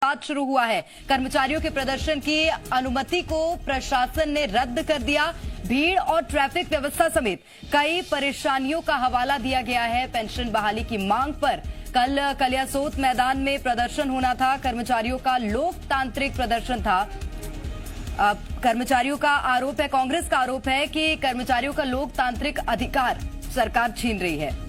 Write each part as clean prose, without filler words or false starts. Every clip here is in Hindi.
विवाद शुरू हुआ है। कर्मचारियों के प्रदर्शन की अनुमति को प्रशासन ने रद्द कर दिया। भीड़ और ट्रैफिक व्यवस्था समेत कई परेशानियों का हवाला दिया गया है। पेंशन बहाली की मांग पर कल कलियासोत मैदान में प्रदर्शन होना था। कर्मचारियों का लोकतांत्रिक प्रदर्शन था। कर्मचारियों का आरोप है, कांग्रेस का आरोप है कि कर्मचारियों का लोकतांत्रिक अधिकार सरकार छीन रही है।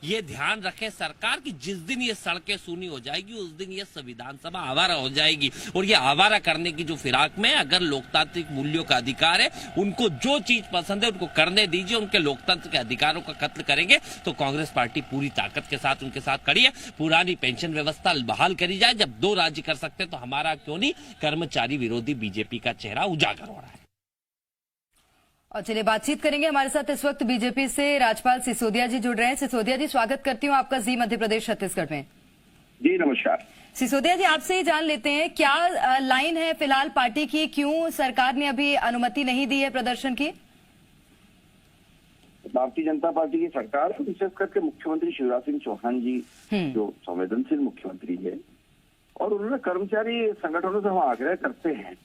ये ध्यान रखें सरकार की जिस दिन ये सड़कें सूनी हो जाएगी उस दिन ये संविधान सभा आवारा हो जाएगी। और ये आवारा करने की जो फिराक में अगर लोकतांत्रिक मूल्यों का अधिकार है, उनको जो चीज पसंद है उनको करने दीजिए। उनके लोकतंत्र के अधिकारों का कत्ल करेंगे तो कांग्रेस पार्टी पूरी ताकत के साथ उनके साथ खड़ी है। पुरानी पेंशन व्यवस्था बहाल करी जाए। जब 2 राज्य कर सकते तो हमारा क्यों नहीं। कर्मचारी विरोधी बीजेपी का चेहरा उजागर हो रहा है। और चलिए बातचीत करेंगे। हमारे साथ इस वक्त बीजेपी से राजपाल सिसोदिया जी जुड़ रहे हैं। सिसोदिया जी, स्वागत करती हूँ आपका जी मध्य प्रदेश छत्तीसगढ़ में। जी नमस्कार। सिसोदिया जी, आपसे ही जान लेते हैं क्या लाइन है फिलहाल पार्टी की, क्यों सरकार ने अभी अनुमति नहीं दी है प्रदर्शन की? भारतीय जनता पार्टी की सरकार, विशेष करके मुख्यमंत्री शिवराज सिंह चौहान जी जो संवेदनशील मुख्यमंत्री है, और उन्होंने कर्मचारी संगठनों से हम आग्रह करते हैं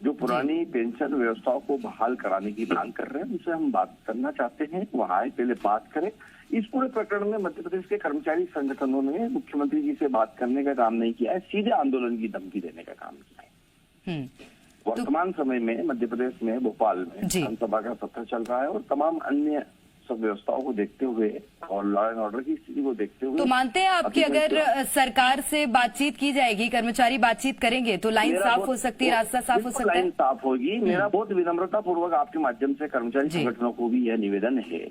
जो पुरानी पेंशन व्यवस्थाओं को बहाल कराने की मांग कर रहे हैं, उनसे हम बात करना चाहते हैं। वहां आए, पहले बात करें। इस पूरे प्रकरण में मध्य प्रदेश के कर्मचारी संगठनों ने मुख्यमंत्री जी से बात करने का काम नहीं किया है, सीधे आंदोलन की धमकी देने का काम किया है। वर्तमान समय में मध्य प्रदेश में भोपाल में विधानसभा का सत्र चल रहा है और तमाम अन्य सब व्यवस्थाओं को देखते हुए और लॉ एंड ऑर्डर की स्थिति को देखते हुए, तो मानते हैं आप कि अगर सरकार से बातचीत की जाएगी, कर्मचारी बातचीत करेंगे तो लाइन साफ हो सकती है, रास्ता साफ हो सकता है? लाइन साफ होगी। मेरा बहुत विनम्रता पूर्वक आपके माध्यम से कर्मचारी संगठनों को भी यह निवेदन है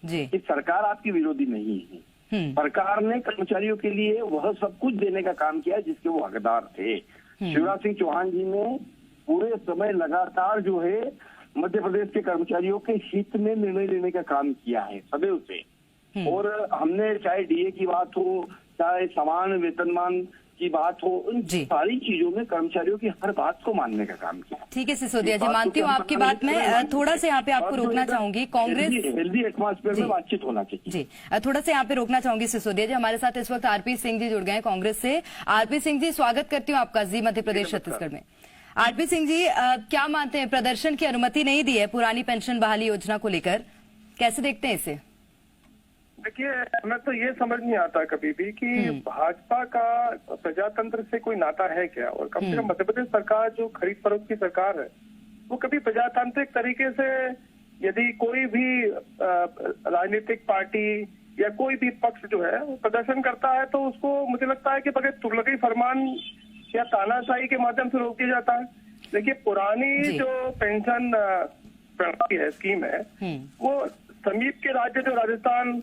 जी कि सरकार आपकी विरोधी नहीं है। सरकार ने कर्मचारियों के लिए वह सब कुछ देने का काम किया जिसके वो हकदार थे। शिवराज सिंह चौहान जी ने पूरे समय लगातार जो है मध्य प्रदेश के कर्मचारियों के हित में निर्णय लेने का काम किया है सदैव से। और हमने चाहे डीए की बात हो, चाहे समान वेतनमान की बात हो, उन सारी चीजों में कर्मचारियों की हर बात को मानने का काम किया। ठीक है सिसोदिया जी, मानती हूँ आपकी बात। मैं थोड़ा सा यहाँ पे आपको रोकना चाहूंगी। कांग्रेस हेल्दी एटमॉस्फेयर में बातचीत होना चाहिए जी। थोड़ा सा यहाँ पे रोकना चाहूंगी सिसोदिया जी। हमारे साथ इस वक्त आरपी सिंह जी जुड़ गए हैं कांग्रेस से। आरपी सिंह जी, स्वागत करती हूँ आपका जी मध्य प्रदेश छत्तीसगढ़ में। आरपी सिंह जी, क्या मानते हैं, प्रदर्शन की अनुमति नहीं दी है पुरानी पेंशन बहाली योजना को लेकर, कैसे देखते हैं इसे? देखिए, हमें तो ये समझ नहीं आता कभी भी कि भाजपा का प्रजातंत्र से कोई नाता है क्या। और कम से कम मध्य प्रदेश सरकार जो खरीद फरोख्त की सरकार है, वो कभी प्रजातांत्रिक तरीके से यदि कोई भी राजनीतिक पार्टी या कोई भी पक्ष जो है वो प्रदर्शन करता है तो उसको मुझे लगता है कि बगैर तुगलकी फरमान या तानाशाही के माध्यम से रोक दिया जाता है। देखिए, पुरानी जो पेंशन प्रणाली है, स्कीम है, वो समीप के राज्य जो राजस्थान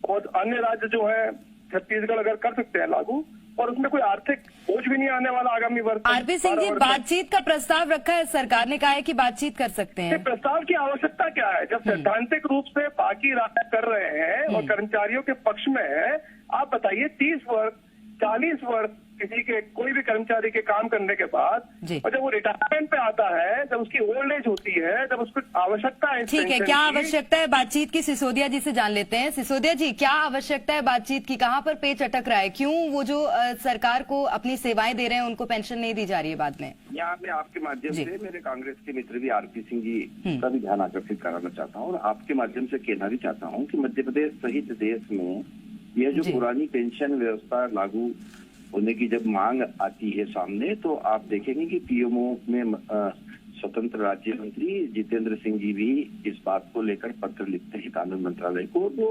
और अन्य राज्य जो है छत्तीसगढ़ अगर कर सकते हैं लागू, और उसमें कोई आर्थिक बोझ भी नहीं आने वाला आगामी वर्ष। आरपी सिंह जी, बातचीत का प्रस्ताव रखा है, सरकार ने कहा है कि बातचीत कर सकते हैं। प्रस्ताव की आवश्यकता क्या है जब सैद्धांतिक रूप से बाकी राज्य कर रहे हैं और कर्मचारियों के पक्ष में है? आप बताइए, 30 वर्ष 40 वर्ष किसी के कोई भी कर्मचारी के काम करने के बाद, और जब वो रिटायरमेंट पे आता है, जब उसकी ओल्ड एज होती है, जब उसको आवश्यकता है, ठीक है, क्या आवश्यकता है बातचीत की, सिसोदिया जी से जान लेते हैं। सिसोदिया जी, क्या आवश्यकता है बातचीत की, कहाँ पर पेच अटक रहा है, क्यों वो जो सरकार को अपनी सेवाएं दे रहे हैं उनको पेंशन नहीं दी जा रही है बाद में? यहाँ मैं आपके माध्यम से मेरे कांग्रेस के मित्र भी आरपी सिंह जी का भी ध्यान आकर्षित कराना चाहता हूँ और आपके माध्यम से कहना भी चाहता हूँ कि मध्य प्रदेश सहित देश में यह जो पुरानी पेंशन व्यवस्था लागू होने की जब मांग आती है सामने, तो आप देखेंगे कि पीएमओ में स्वतंत्र राज्य मंत्री जितेंद्र सिंह जी भी इस बात को लेकर पत्र लिखते हैं कानून मंत्रालय को। वो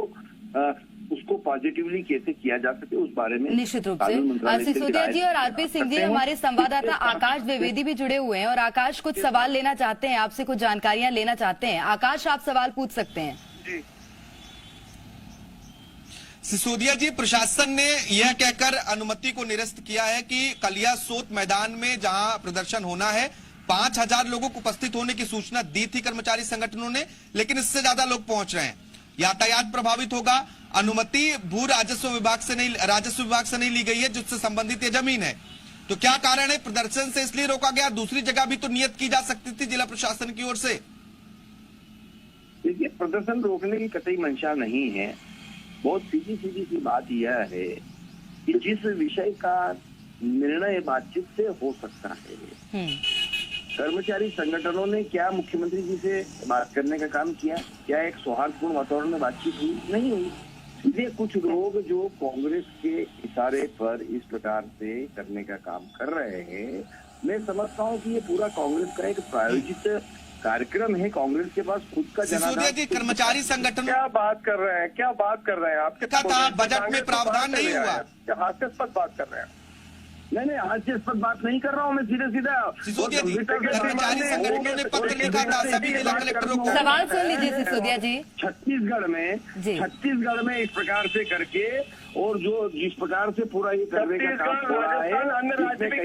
उसको पॉजिटिवली कैसे किया जा सके उस बारे में निश्चित रूप से सिसोदिया जी और आरपी सिंह जी, हमारे संवाददाता आकाश द्विवेदी भी जुड़े हुए हैं और आकाश कुछ सवाल लेना चाहते हैं आपसे, कुछ जानकारियां लेना चाहते हैं। आकाश, आप सवाल पूछ सकते हैं। सिसोदिया जी, प्रशासन ने यह कहकर अनुमति को निरस्त किया है कि कलियासोत मैदान में जहां प्रदर्शन होना है 5000 लोगों को उपस्थित होने की सूचना दी थी कर्मचारी संगठनों ने, लेकिन इससे ज्यादा लोग पहुंच रहे हैं। यातायात प्रभावित होगा। अनुमति भू राजस्व विभाग से नहीं ली गई है जिससे संबंधित ये जमीन है। तो क्या कारण है प्रदर्शन से इसलिए रोका गया? दूसरी जगह भी तो नियत की जा सकती थी जिला प्रशासन की ओर से। देखिए, प्रदर्शन रोकने की कतई मंशा नहीं है। बहुत सीधी सी बात यह है कि जिस विषय का निर्णय बातचीत से हो सकता है, कर्मचारी संगठनों ने क्या मुख्यमंत्री जी से बात करने का काम किया? क्या एक सौहार्दपूर्ण वातावरण में बातचीत हुई? नहीं हुई। इसलिए कुछ लोग जो कांग्रेस के इशारे पर इस प्रकार से करने का काम कर रहे हैं, मैं समझता हूं कि ये पूरा कांग्रेस का एक प्रायोजित कार्यक्रम है। कांग्रेस के पास खुद का सिसोदिया जी, कर्मचारी संगठन क्या बात कर रहे हैं, क्या बात कर रहे हैं? आपके क्या था, बजट में प्रावधान नहीं हुआ? क्या हास्यास्पद बात कर रहे हैं? नहीं, हास्यास्पद बात नहीं कर रहा हूँ मैं, सीधा सिसोदिया जी, कर्मचारी संगठनों ने पत्र लिखा था सभी जिला कलेक्टरों को। सवाल सुन लीजिए सिसोदिया जी। छत्तीसगढ़ में इस प्रकार से करके और जो जिस प्रकार से पूरा ये करने का काम हो रहा है, अन्य राज्य में